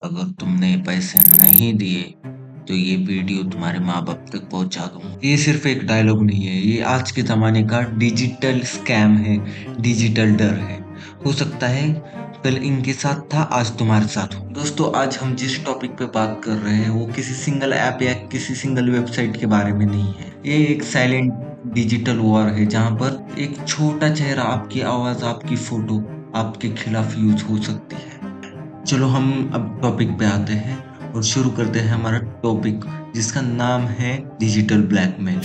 अगर तुमने पैसे नहीं दिए तो ये वीडियो तुम्हारे माँ बाप तक पहुंचा दूंगा। ये सिर्फ एक डायलॉग नहीं है, ये आज के जमाने का डिजिटल स्कैम है, डिजिटल डर है। हो सकता है कल इनके साथ था, आज तुम्हारे साथ हो। दोस्तों, आज हम जिस टॉपिक पे बात कर रहे हैं वो किसी सिंगल ऐप या किसी सिंगल वेबसाइट के बारे में नहीं है। ये एक साइलेंट डिजिटल वॉर है जहाँ पर एक छोटा चेहरा, आपकी आवाज, आपकी फोटो आपके खिलाफ यूज हो सकती है। चलो हम अब टॉपिक पे आते हैं और शुरू करते हैं हमारा टॉपिक, जिसका नाम है डिजिटल ब्लैकमेल।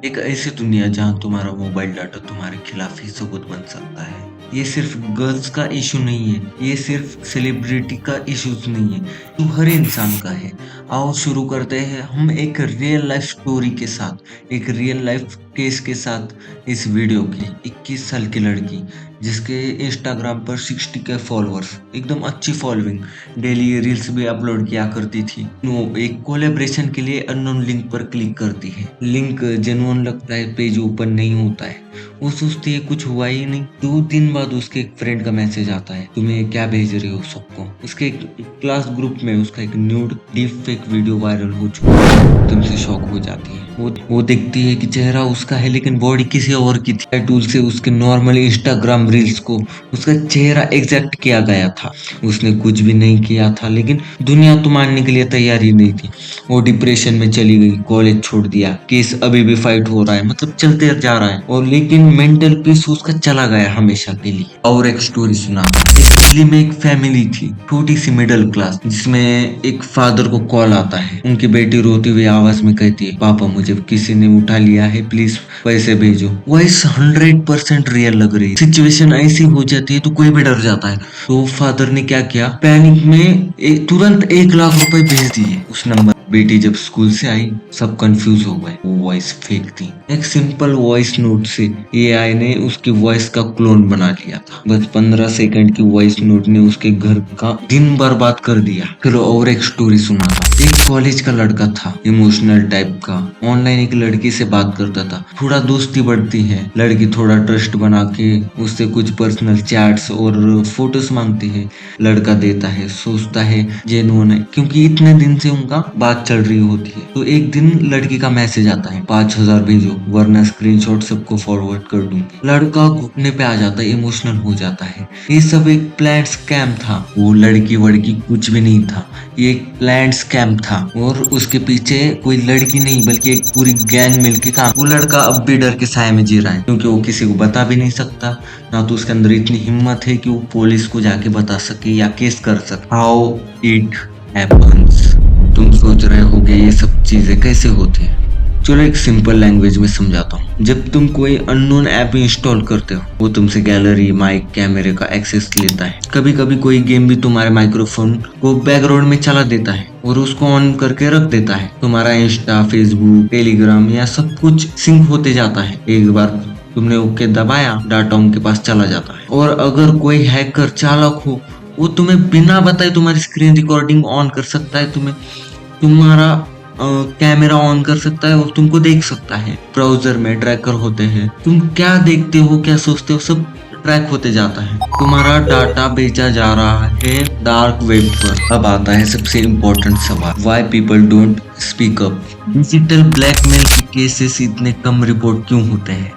एक ऐसी दुनिया जहां तुम्हारा मोबाइल डाटा तुम्हारे खिलाफ ही सबूत बन सकता है। ये सिर्फ गर्ल्स का इशू नहीं है, ये सिर्फ सेलिब्रिटी का इशूज नहीं है, तो हर इंसान का है। आओ शुरू करते हैं हम एक रियल लाइफ स्टोरी के साथ, एक रियल लाइफ केस के साथ। इस वीडियो की 21 साल की लड़की जिसके इंस्टाग्राम पर 60K फॉलोअर्स, एकदम अच्छी फॉलोइंग, डेली रील्स भी अपलोड किया करती थी। वो एक कोलेब्रेशन के लिए अननोन लिंक पर क्लिक करती है। लिंक जेन्युइन लगता है, पेज ओपन नहीं होता है। वो सोचती है कुछ हुआ ही नहीं। 2 दिन बाद उसके एक फ्रेंड का मैसेज आता है, तुम्हें क्या भेज रही हो सबको। उसके एक क्लास ग्रुप में उसका एक nude deep fake video viral हो चुका है। तुमसे शॉक हो जाती है। वो देखती है कि चेहरा उसका है लेकिन बॉडी किसी और की थी। टूल से उसके नॉर्मल इंस्टाग्राम रील्स को उसका चेहरा एग्जैक्ट किया गया था। उसने कुछ भी नहीं किया था, लेकिन दुनिया तो मानने के लिए तैयार ही नहीं थी। वो डिप्रेशन में चली गई, कॉलेज छोड़ दिया, केस अभी भी फाइट हो रहा है, मतलब चलते जा रहा है। और लेकिन मेंटल पीस उसका चला गया हमेशा के लिए। और एक स्टोरी सुना, दिल्ली में एक फैमिली थी, छोटी सी मिडिल क्लास, जिसमें एक फादर को कॉल आता है। उनकी बेटी रोती हुई आवाज में कहती है, पापा मुझे किसी ने उठा लिया है, प्लीज पैसे भेजो। वॉइस 100% रियल लग रही है। सिचुएशन ऐसी हो जाती है तो कोई भी डर जाता है। तो फादर ने क्या किया, पैनिक में तुरंत 1 लाख रुपए भेज दिए उस नंबर। बेटी जब स्कूल से आई सब कंफ्यूज हो गए, वो वॉइस फेक थी। एक सिंपल वॉइस नोट से एआई ने उसकी वॉइस का क्लोन बना लिया था। बस 15 सेकंड की वॉइस नोट ने उसके घर का दिन बर्बाद कर दिया। चलो और एक स्टोरी सुनाता हूँ। एक कॉलेज का लड़का था, इमोशनल टाइप का। ऑनलाइन एक लड़की से बात करता था, थोड़ा दोस्ती बढ़ती है, लड़की थोड़ा ट्रस्ट बना के उससे कुछ पर्सनल चैट्स और फोटोज मांगती है। लड़का देता है, सोचता है जेन्युइन है, क्योंकि इतने दिन से उनका बात चल रही होती है। तो एक दिन लड़की का मैसेज आता है, 5000 भेजो वरना स्क्रीनशॉट सबको फॉरवर्ड कर दूंगी। लड़का घुटने पे आ जाता है, इमोशनल हो जाता है। ये सब एक प्लान स्कैम था। वो लड़की वड़की कुछ भी नहीं था, ये एक प्लान स्कैम था। और उसके पीछे कोई लड़की नहीं बल्कि एक पूरी गैंग मिलके काम। वो लड़का अब भी डर के साए में जी रहा है, क्योंकि वो किसी को बता भी नहीं सकता, ना तो उसके अंदर इतनी हिम्मत है कि वो पुलिस को जाके बता सके या केस कर सके। How it happens. तुम सोच रहे होगे ये सब चीजें कैसे होती हैं। चलो एक सिंपल लैंग्वेज में समझाता हूँ। जब तुम कोई अननोन ऐप इंस्टॉल करते हो, वो तुमसे गैलरी, माइक, कैमरे का एक्सेस लेता है। कभी कभी कोई गेम भी तुम्हारे माइक्रोफोन को बैकग्राउंड में चला देता है और उसको ऑन करके रख देता है। तुम्हारा इंस्टा, फेसबुक, टेलीग्राम या सब कुछ सिंक होते जाता है। एक बार तुमने ओके दबाया, डाटा उनके पास चला जाता है। और अगर कोई हैकर चालाक हो, वो तुम्हें बिना बताए तुम्हारी स्क्रीन रिकॉर्डिंग ऑन कर सकता है, तुम्हारा कैमरा ऑन कर सकता है और तुमको देख सकता है। ब्राउजर में ट्रैकर होते हैं, तुम क्या देखते हो, क्या सोचते हो, सब ट्रैक होते जाता है। तुम्हारा डाटा बेचा जा रहा है डार्क वेब पर। अब आता है सबसे इम्पोर्टेंट सवाल, why people don't speak up. Digital blackmail के केसेस इतने कम रिपोर्ट क्यों होते हैं?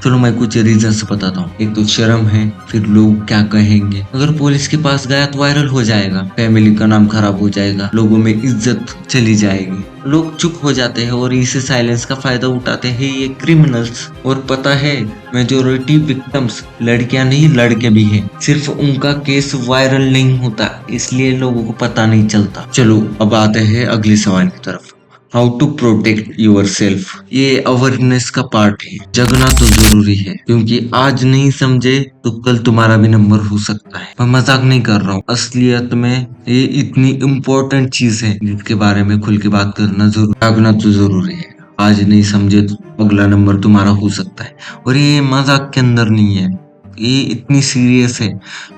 चलो मैं कुछ रीजंस बताता हूँ। एक तो शर्म है, फिर लोग क्या कहेंगे, अगर पुलिस के पास गया तो वायरल हो जाएगा, फैमिली का नाम खराब हो जाएगा, लोगों में इज्जत चली जाएगी, लोग चुप हो जाते हैं और इसी साइलेंस का फायदा उठाते हैं ये क्रिमिनल्स। और पता है, मेजोरिटी विक्टिम्स लड़कियां नहीं लड़के भी हैं, सिर्फ उनका केस वायरल नहीं होता इसलिए लोगों को पता नहीं चलता। चलो अब आते हैं अगले सवाल की तरफ, how to protect yourself. ये अवेयरनेस का पार्ट है। जगना तो जरूरी है, क्योंकि आज नहीं समझे तो कल तुम्हारा भी नंबर हो सकता है। मैं मजाक नहीं कर रहा हूँ, असलियत में ये इतनी इम्पोर्टेंट चीज है जिसके बारे में खुल के बात करना जरूर, जागना तो जरूरी है। आज नहीं समझे तो अगला नंबर तुम्हारा हो सकता है। और ये मजाक के अंदर नहीं है, ये इतनी सीरियस है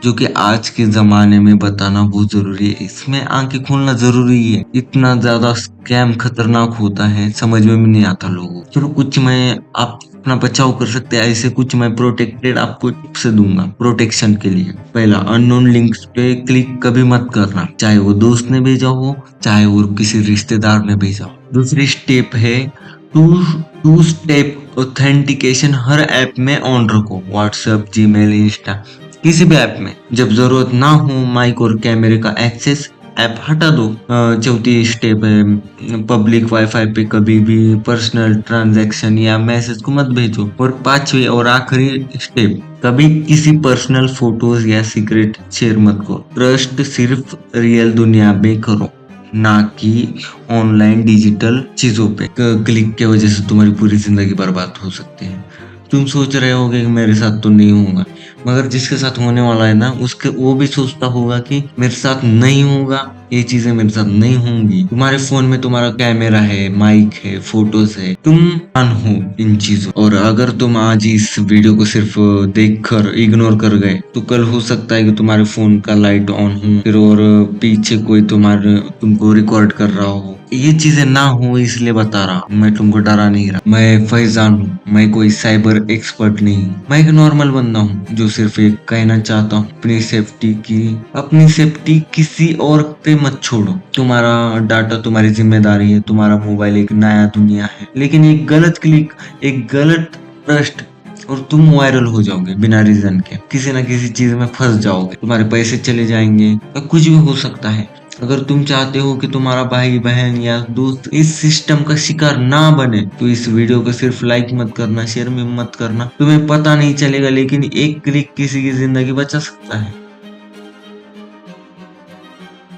जो कि आज के जमाने में बताना बहुत जरूरी है। इसमें आंखें खोलना जरूरी है। इतना ज्यादा स्कैम खतरनाक होता है, समझ में भी नहीं आता लोगों को। चलो कुछ मैं आप अपना बचाव कर सकते हैं। ऐसे कुछ मैं प्रोटेक्टेड आपको टिप्स दूंगा प्रोटेक्शन के लिए। पहला, अननोन लिंक्स पे क्लिक कभी मत करना, चाहे वो दोस्त ने भेजा हो, चाहे वो किसी रिश्तेदार ने भेजा हो। दूसरी स्टेप है टू टू स्टेप ऑथेंटिकेशन हर ऐप में ऑन रखो। व्हाट्सएप, जीमेल, इंस्टा, किसी भी ऐप में जब जरूरत ना हो माइक और कैमरे का एक्सेस ऐप हटा दो। चौथी स्टेप है पब्लिक वाईफाई पे कभी भी पर्सनल ट्रांजैक्शन या मैसेज को मत भेजो। और पांचवी और आखिरी स्टेप, कभी किसी पर्सनल फोटोज या सीक्रेट शेयर मत करो। ट्रस्ट सिर्फ रियल दुनिया में करो, ना कि ऑनलाइन डिजिटल चीजों पे। क्लिक के वजह से तुम्हारी पूरी जिंदगी बर्बाद हो सकती है। तुम सोच रहे होगे कि मेरे साथ तो नहीं होगा, मगर जिसके साथ होने वाला है ना, उसके वो भी सोचता होगा कि मेरे साथ नहीं होगा, ये चीजें मेरे साथ नहीं होंगी। तुम्हारे फोन में तुम्हारा कैमरा है, माइक है, फोटोज है, तुम अन हो इन चीजों। और अगर तुम आज इस वीडियो को सिर्फ देखकर इग्नोर कर गए, तो कल हो सकता है कि तुम्हारे फोन का लाइट ऑन हो फिर, और पीछे कोई तुमको रिकॉर्ड कर रहा हो। ये चीजें ना हो इसलिए बता रहा हूं, मैं तुमको डरा नहीं रहा। मैं फैजान हूँ, मैं कोई साइबर एक्सपर्ट नहीं हूँ, मैं एक नॉर्मल बंदा हूँ जो सिर्फ एक कहना चाहता हूँ, अपनी सेफ्टी किसी और पे मत छोड़ो। तुम्हारा डाटा तुम्हारी जिम्मेदारी है, तुम्हारा मोबाइल एक नया दुनिया है, लेकिन एक गलत क्लिक, एक गलत ट्रस्ट और तुम वायरल हो जाओगे बिना रीजन के, किसी ना किसी चीज में फंस जाओगे, तुम्हारे पैसे चले जाएंगे, और कुछ भी हो सकता है। अगर तुम चाहते हो कि तुम्हारा भाई बहन या दोस्त इस सिस्टम का शिकार ना बने, तो इस वीडियो को सिर्फ लाइक मत करना, शेयर भी मत करना। तुम्हें पता नहीं चलेगा, लेकिन एक क्लिक किसी की जिंदगी बचा सकता है।